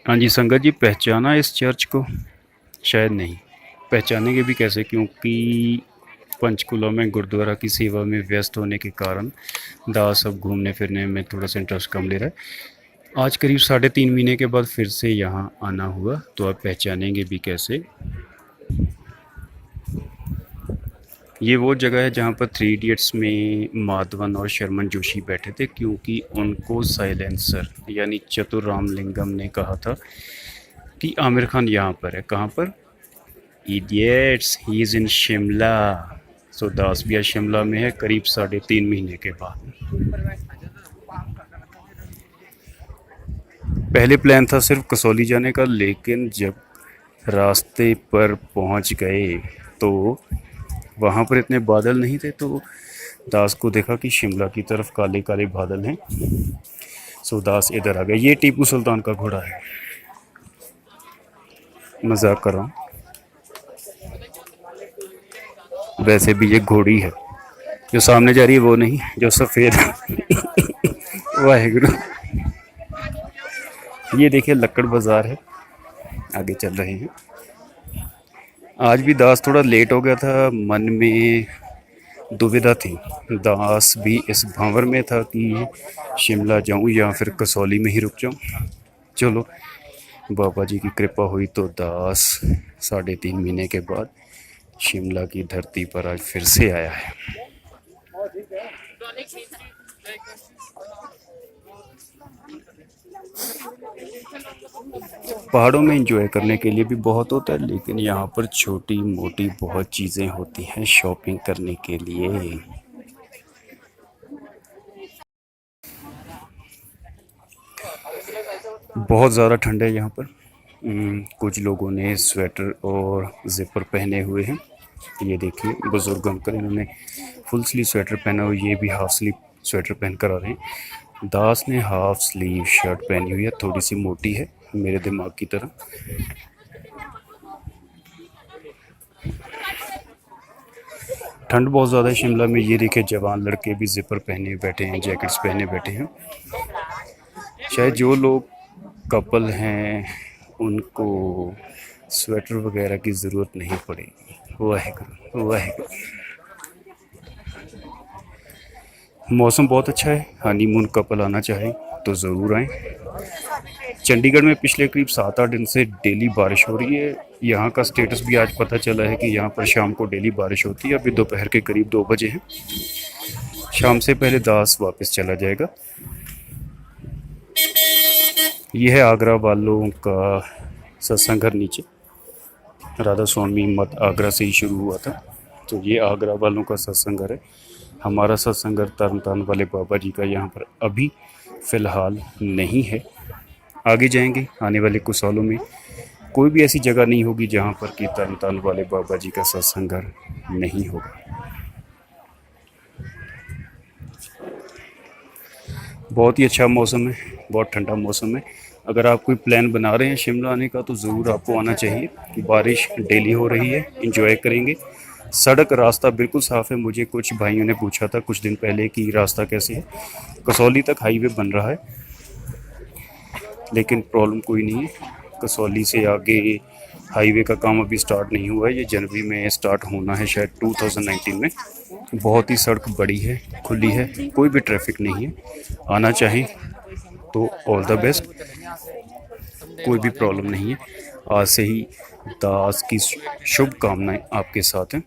हाँ जी संगत जी, पहचाना इस चर्च को? शायद नहीं। पहचानेंगे भी कैसे, क्योंकि पंचकुला में गुरुद्वारा की सेवा में व्यस्त होने के कारण दास अब घूमने फिरने में थोड़ा सा इंटरेस्ट कम ले रहा है। आज करीब 3.5 महीने के बाद फिर से यहाँ आना हुआ, तो आप पहचानेंगे भी कैसे। ये वो जगह है जहाँ पर थ्री इडियट्स में माधवन और शर्मन जोशी बैठे थे, क्योंकि उनको साइलेंसर यानी चतुर रामलिंगम ने कहा था कि आमिर खान यहाँ पर है। कहाँ पर? Idiots, he is in Shimla. So Das भी आज शिमला में है, करीब 3.5 महीने के बाद। पहले प्लान था सिर्फ कसौली जाने का, लेकिन जब रास्ते पर पहुंच गए तो वहाँ पर इतने बादल नहीं थे, तो दास को देखा कि शिमला की तरफ काले काले बादल हैं। सो दास इधर आ गया। ये टीपू सुल्तान का घोड़ा है, मजाक कर रहा हूँ। वैसे भी ये घोड़ी है। जो सामने जा रही है वो नहीं, जो सफ़ेद वाहेगुरु। ये देखिए लक्कड़ बाजार है, आगे चल रहे हैं। आज भी दास थोड़ा लेट हो गया था, मन में दुविधा थी। दास भी इस भंवर में था कि शिमला जाऊं या फिर कसौली में ही रुक जाऊं। चलो, बाबा जी की कृपा हुई तो दास 3.5 महीने के बाद शिमला की धरती पर आज फिर से आया है। पहाड़ों में एंजॉय करने के लिए भी बहुत होता है, लेकिन यहाँ पर छोटी मोटी बहुत चीज़ें होती हैं शॉपिंग करने के लिए। बहुत ज़्यादा ठंड है यहाँ पर। कुछ लोगों ने स्वेटर और ज़िपर पहने हुए हैं। ये देखिए बुज़ुर्ग अंकल, इन्होंने फुल स्लीव स्वेटर पहना हुआ, ये भी हाफ स्लीव स्वेटर पहन कर आ रहे हैं। दास ने हाफ स्लीव शर्ट पहनी हुई है, थोड़ी सी मोटी है मेरे दिमाग की तरह। ठंड बहुत ज़्यादा है शिमला में। ये देखिए जवान लड़के भी ज़िपर पहने बैठे हैं, जैकेट्स पहने बैठे हैं। शायद जो लोग कपल हैं उनको स्वेटर वगैरह की ज़रूरत नहीं पड़ेगी। वाहेगुरु वाहेगुरु। मौसम बहुत अच्छा है, हनीमून कपल आना चाहे तो ज़रूर आएँ। चंडीगढ़ में पिछले करीब 7-8 दिन से डेली बारिश हो रही है। यहाँ का स्टेटस भी आज पता चला है कि यहाँ पर शाम को डेली बारिश होती है। अभी दोपहर के करीब 2 बजे हैं। शाम से पहले दास वापस चला जाएगा। यह है आगरा वालों का सत्संग घर नीचे। राधा स्वामी मठ आगरा से ही शुरू हुआ था, तो ये आगरा वालों का सत्संग घर है। हमारा सत्संग घर तरन तारण वाले बाबा जी का यहाँ पर अभी फ़िलहाल नहीं है। आगे जाएंगे, आने वाले कुछ सालों में कोई भी ऐसी जगह नहीं होगी जहाँ पर कि तरन तारण वाले बाबा जी का सत्संग घर नहीं होगा। बहुत ही अच्छा मौसम है, बहुत ठंडा मौसम है। अगर आप कोई प्लान बना रहे हैं शिमला आने का तो ज़रूर आपको आना चाहिए। बारिश डेली हो रही है, एंजॉय करेंगे। सड़क रास्ता बिल्कुल साफ़ है। मुझे कुछ भाइयों ने पूछा था कुछ दिन पहले कि रास्ता कैसे है। कसौली तक हाईवे बन रहा है, लेकिन प्रॉब्लम कोई नहीं है। कसौली से आगे हाईवे का काम अभी स्टार्ट नहीं हुआ है, ये जनवरी में स्टार्ट होना है शायद 2019 में। बहुत ही सड़क बड़ी है, खुली है, कोई भी ट्रैफिक नहीं है। आना चाहें तो ऑल द बेस्ट, कोई भी प्रॉब्लम नहीं है। आज से ही दास की शुभकामनाएं आपके साथ हैं।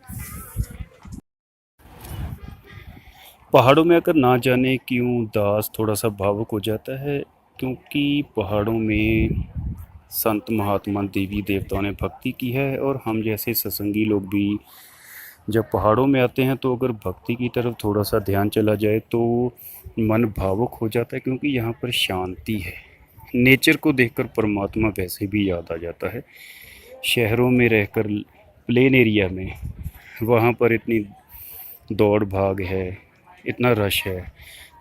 पहाड़ों में अगर ना जाने क्यों दास थोड़ा सा भावुक हो जाता है, क्योंकि पहाड़ों में संत महात्मा देवी देवताओं ने भक्ति की है, और हम जैसे सत्संगी लोग भी जब पहाड़ों में आते हैं तो अगर भक्ति की तरफ थोड़ा सा ध्यान चला जाए तो मन भावुक हो जाता है, क्योंकि यहाँ पर शांति है। नेचर को देखकर परमात्मा वैसे भी याद आ जाता है। शहरों में रहकर प्लेन एरिया में वहाँ पर इतनी दौड़ भाग है, इतना रश है,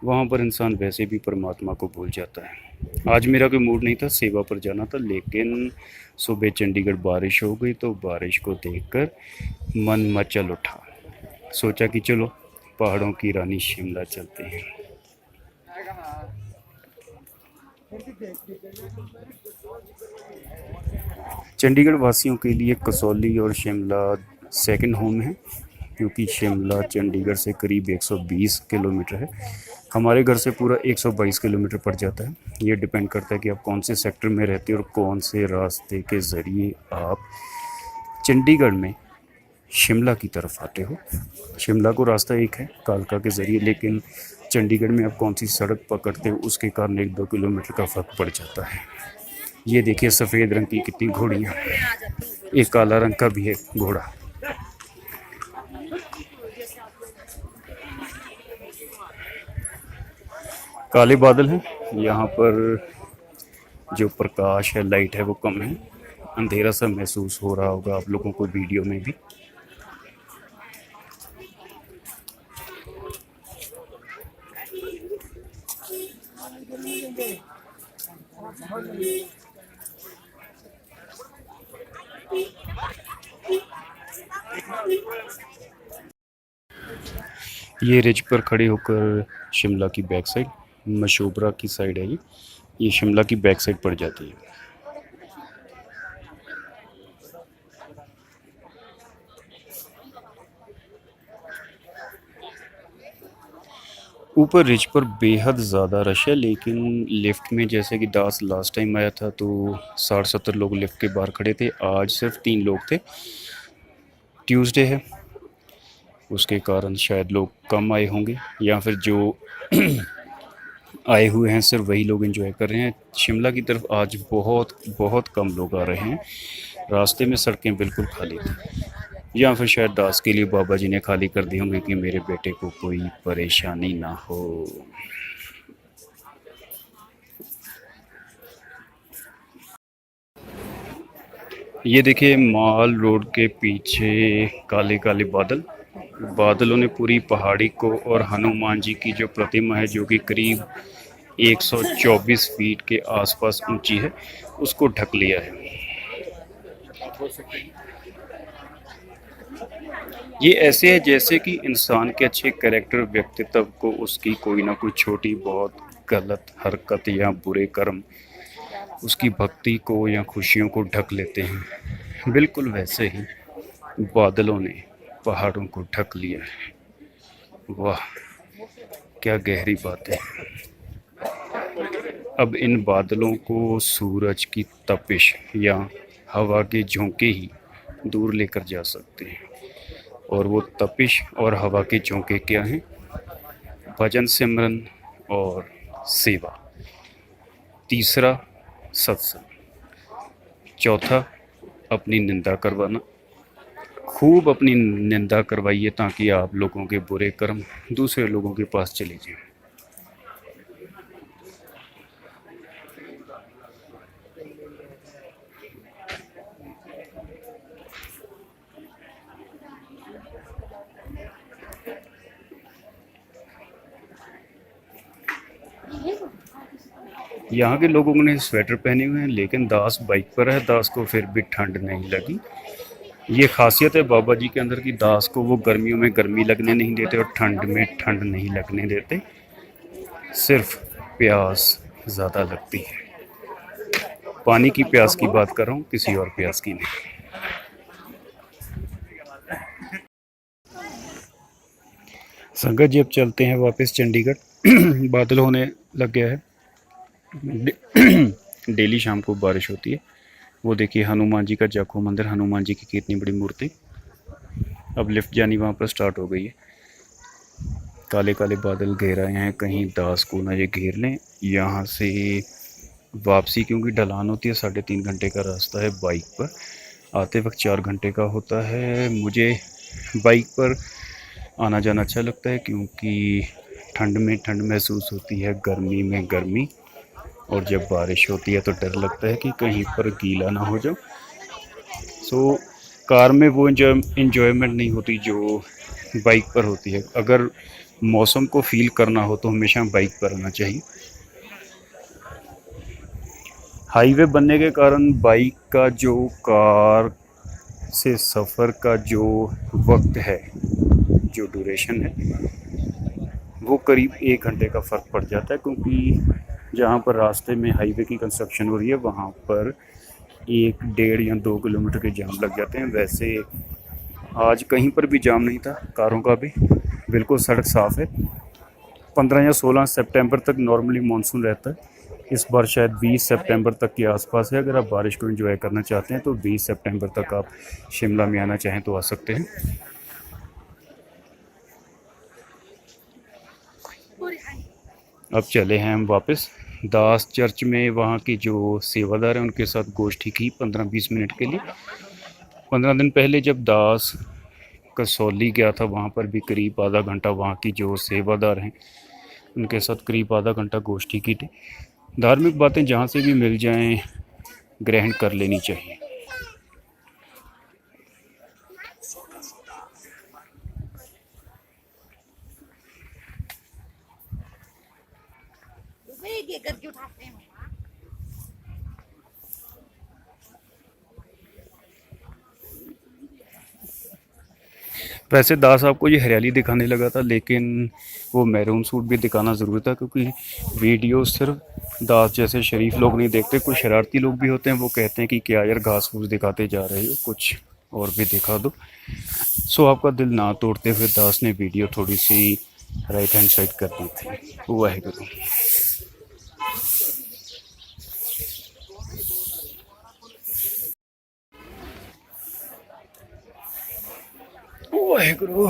वहाँ पर इंसान वैसे भी परमात्मा को भूल जाता है। आज मेरा कोई मूड नहीं था, सेवा पर जाना था, लेकिन सुबह चंडीगढ़ बारिश हो गई तो बारिश को देखकर मन मचल उठा। सोचा कि चलो पहाड़ों की रानी शिमला चलते हैं। चंडीगढ़ वासियों के लिए कसौली और शिमला सेकंड होम है, क्योंकि शिमला चंडीगढ़ से करीब 120 किलोमीटर है। हमारे घर से पूरा 122 किलोमीटर पड़ जाता है। ये डिपेंड करता है कि आप कौन से सेक्टर में रहते हो और कौन से रास्ते के ज़रिए आप चंडीगढ़ में शिमला की तरफ आते हो। शिमला को रास्ता एक है कालका के ज़रिए, लेकिन चंडीगढ़ में आप कौन सी सड़क पकड़ते हो उसके कारण 1-2 किलोमीटर का फ़र्क पड़ जाता है। ये देखिए सफ़ेद रंग की कितनी घोड़ियाँ, एक काला रंग का भी है घोड़ा। काले बादल हैं, यहाँ पर जो प्रकाश है, लाइट है, वो कम है। अंधेरा सा महसूस हो रहा होगा आप लोगों को वीडियो में भी। ये रिज पर खड़े होकर शिमला की बैक साइड, मशोबरा की साइड है ये शिमला की बैक साइड पड़ जाती है। ऊपर रिज पर बेहद ज़्यादा रश है, लेकिन लिफ्ट में जैसे कि दास लास्ट टाइम आया था तो 60-70 लोग लिफ्ट के बाहर खड़े थे। आज सिर्फ 3 लोग थे। ट्यूसडे है, उसके कारण शायद लोग कम आए होंगे, या फिर जो आए हुए हैं सिर्फ वही लोग एंजॉय कर रहे हैं। शिमला की तरफ आज बहुत बहुत कम लोग आ रहे हैं। रास्ते में सड़कें बिल्कुल खाली थी, या फिर शायद दास के लिए बाबा जी ने खाली कर दी होंगी कि मेरे बेटे को कोई परेशानी ना हो। ये देखिए माल रोड के पीछे काले काले बादल, बादलों ने पूरी पहाड़ी को और हनुमान जी की जो प्रतिमा है जो कि करीब 124 फीट के आसपास ऊंची है, उसको ढक लिया है। ये ऐसे है जैसे कि इंसान के अच्छे कैरेक्टर व्यक्तित्व को उसकी कोई ना कोई छोटी बहुत गलत हरकत या बुरे कर्म उसकी भक्ति को या खुशियों को ढक लेते हैं। बिल्कुल वैसे ही बादलों ने पहाड़ों को ढक लिया है। वाह, क्या गहरी बात है। अब इन बादलों को सूरज की तपिश या हवा के झोंके ही दूर लेकर जा सकते हैं, और वो तपिश और हवा के झोंके क्या हैं? भजन सिमरन और सेवा। तीसरा सत्संग। चौथा अपनी निंदा करवाना। खूब अपनी निंदा करवाइए ताकि आप लोगों के बुरे कर्म दूसरे लोगों के पास चले जाएं। यहाँ के लोगों ने स्वेटर पहने हुए हैं, लेकिन दास बाइक पर है, दास को फिर भी ठंड नहीं लगी। ये खासियत है बाबा जी के अंदर कि दास को वो गर्मियों में गर्मी लगने नहीं देते और ठंड में ठंड नहीं लगने देते, सिर्फ प्यास ज़्यादा लगती है। पानी की प्यास की बात कर रहा हूँ, किसी और प्यास की नहीं। संगत जी अब चलते हैं वापस चंडीगढ़। बादल होने लग गया है। डेली शाम को बारिश होती है। वो देखिए हनुमान जी का जाखो मंदिर, हनुमान जी की कितनी बड़ी मूर्ति। अब लिफ्ट जानी वहाँ पर स्टार्ट हो गई है। काले काले बादल घेर आए हैं, कहीं दास को ना ये घेर लें। यहाँ से वापसी क्योंकि ढलान होती है, 3.5 घंटे का रास्ता है बाइक पर। आते वक्त 4 घंटे का होता है। मुझे बाइक पर आना जाना अच्छा लगता है क्योंकि ठंड में ठंड महसूस होती है, गर्मी में गर्मी, और जब बारिश होती है तो डर लगता है कि कहीं पर गीला ना हो जाओ। सो कार में वो इंजॉयमेंट नहीं होती जो बाइक पर होती है। अगर मौसम को फील करना हो तो हमेशा बाइक पर आना चाहिए। हाईवे बनने के कारण बाइक का जो कार से सफ़र का जो वक्त है, जो ड्यूरेशन है, वो करीब 1 घंटे का फ़र्क पड़ जाता है, क्योंकि जहाँ पर रास्ते में हाईवे की कंस्ट्रक्शन हो रही है वहाँ पर 1 डेढ़ या 2 किलोमीटर के जाम लग जाते हैं। वैसे आज कहीं पर भी जाम नहीं था कारों का भी, बिल्कुल सड़क साफ़ है। 15 या 16 सितंबर तक नॉर्मली मानसून रहता है। इस बार शायद 20 सितंबर तक के आसपास है। अगर आप बारिश को एंजॉय करना चाहते हैं तो 20 सितंबर तक आप शिमला में आना चाहें तो आ सकते हैं। अब चले हैं हम वापस दास चर्च में। वहाँ की जो सेवादार हैं उनके साथ गोष्ठी की 15-20 मिनट के लिए। 15 दिन पहले जब दास कसौली गया था वहाँ पर भी करीब आधा घंटा वहाँ की जो सेवादार हैं उनके साथ करीब आधा घंटा गोष्ठी की थी। धार्मिक बातें जहाँ से भी मिल जाएं ग्रहण कर लेनी चाहिए। ये करके उठाते हैं। वैसे दास आपको ये हरियाली दिखाने लगा था, लेकिन वो मैरून सूट भी दिखाना ज़रूरी था क्योंकि वीडियो सिर्फ दास जैसे शरीफ लोग नहीं देखते, कुछ शरारती लोग भी होते हैं। वो कहते हैं कि क्या यार घास फूस दिखाते जा रहे हो, कुछ और भी दिखा दो। सो आपका दिल ना तोड़ते हुए दास ने वीडियो थोड़ी सी राइट हैंड साइड कर दी थी। वाहेगुरु। वाहेगुरु।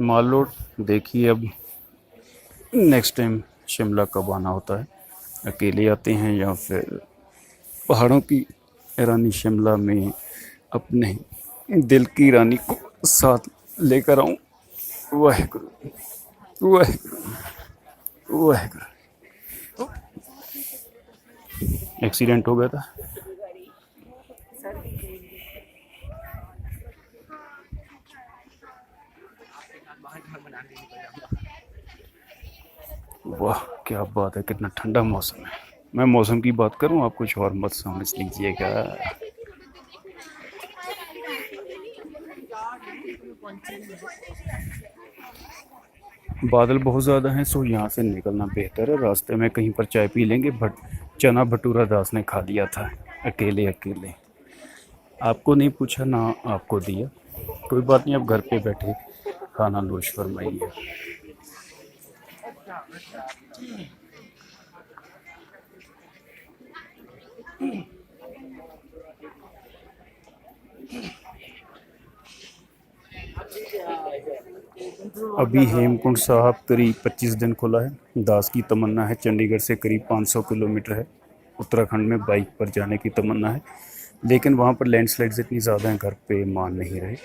मान लो देखिए अब नेक्स्ट टाइम शिमला कब आना होता है, अकेले आते हैं या फिर पहाड़ों की रानी शिमला में अपने दिल की रानी को साथ लेकर आऊं। वाहेगुरु वाहेगुरु वाहेगुरु। एक्सीडेंट हो गया था। वाह क्या बात है, कितना ठंडा मौसम है। मैं मौसम की बात करूं, आप कुछ और मत समझ लीजिएगा। बादल बहुत ज़्यादा हैं, सो यहाँ से निकलना बेहतर है। रास्ते में कहीं पर चाय पी लेंगे। बट चना भटूरा दास ने खा लिया था अकेले अकेले, आपको नहीं पूछा ना आपको दिया। कोई बात नहीं, अब घर पे बैठे खाना नोश फरमाइए। अभी हेमकुंड साहब करीब 25 दिन खुला है। दास की तमन्ना है चंडीगढ़ से करीब 500 किलोमीटर है, उत्तराखंड में बाइक पर जाने की तमन्ना है, लेकिन वहाँ पर लैंडस्लाइड्स इतनी ज़्यादा हैं घर पे मान नहीं रहे,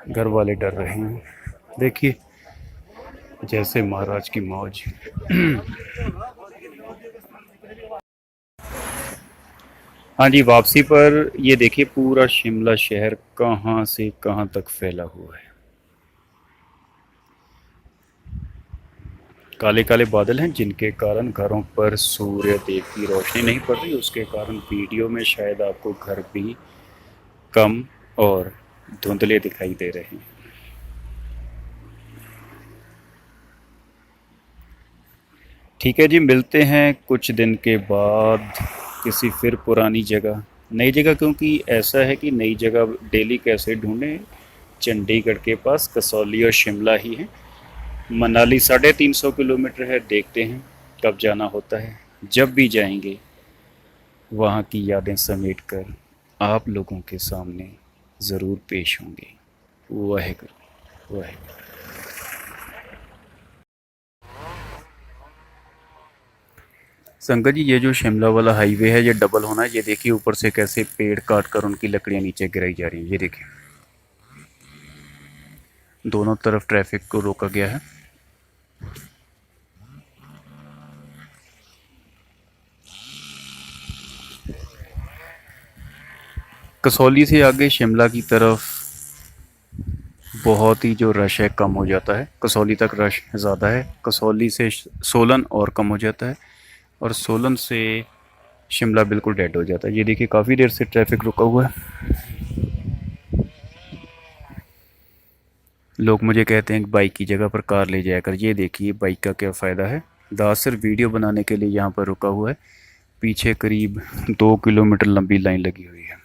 घर वाले डर रहे हैं। देखिए जैसे महाराज की मौज। हाँ जी, वापसी पर ये देखिए पूरा शिमला शहर कहाँ से कहाँ तक फैला हुआ है। काले काले बादल हैं जिनके कारण घरों पर सूर्य देव की रोशनी नहीं पड़ रही। उसके कारण वीडियो में शायद आपको घर भी कम और धुंधले दिखाई दे रहे हैं। ठीक है जी, मिलते हैं कुछ दिन के बाद किसी फिर पुरानी जगह, नई जगह, क्योंकि ऐसा है कि नई जगह डेली कैसे ढूंढें। चंडीगढ़ के पास कसौली और शिमला ही है। मनाली 350 किलोमीटर है, देखते हैं कब जाना होता है। जब भी जाएंगे वहाँ की यादें समेट कर आप लोगों के सामने ज़रूर पेश होंगे। वाहेगुरु वाहेगुरु। संगत जी, ये जो शिमला वाला हाईवे है ये डबल होना है। ये देखिए ऊपर से कैसे पेड़ काट कर उनकी लकड़ियाँ नीचे गिराई जा रही हैं। ये देखिए दोनों तरफ ट्रैफिक को रोका गया है। कसौली से आगे शिमला की तरफ बहुत ही जो रश है कम हो जाता है। कसौली तक रश ज़्यादा है, कसौली से सोलन और कम हो जाता है, और सोलन से शिमला बिल्कुल डेड हो जाता है। ये देखिए काफ़ी देर से ट्रैफिक रुका हुआ है। लोग मुझे कहते हैं कि बाइक की जगह पर कार ले जाया कर। ये देखिए बाइक का क्या फ़ायदा है। दास सिर्फ वीडियो बनाने के लिए यहाँ पर रुका हुआ है। पीछे करीब 2 किलोमीटर लंबी लाइन लगी हुई है।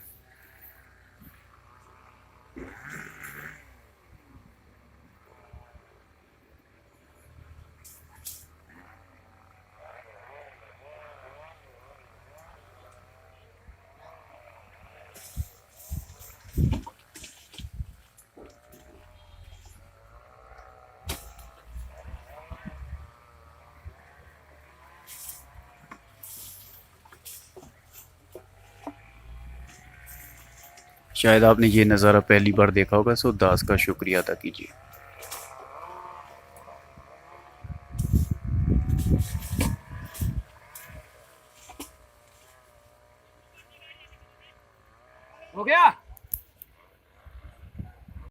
शायद आपने ये नज़ारा पहली बार देखा होगा, सो दास का शुक्रिया अदा कीजिए। हो गया।